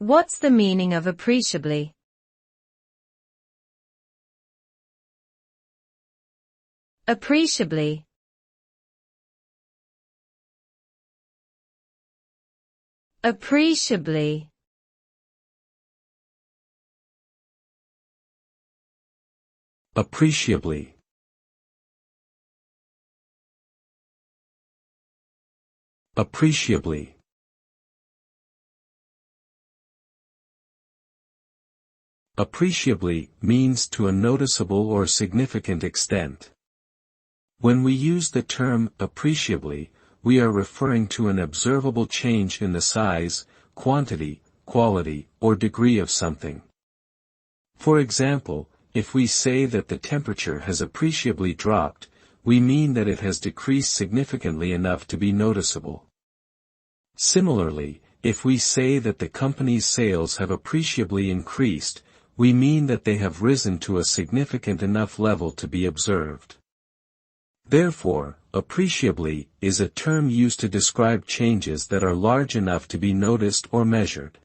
What's the meaning of appreciably? Appreciably. Appreciably. Appreciably. Appreciably. Appreciably means to a noticeable or significant extent. When we use the term appreciably, we are referring to an observable change in the size, quantity, quality, or degree of something. For example, if we say that the temperature has appreciably dropped, we mean that it has decreased significantly enough to be noticeable. Similarly, if we say that the company's sales have appreciably increased, we mean that they have risen to a significant enough level to be observed. Therefore, appreciably is a term used to describe changes that are large enough to be noticed or measured.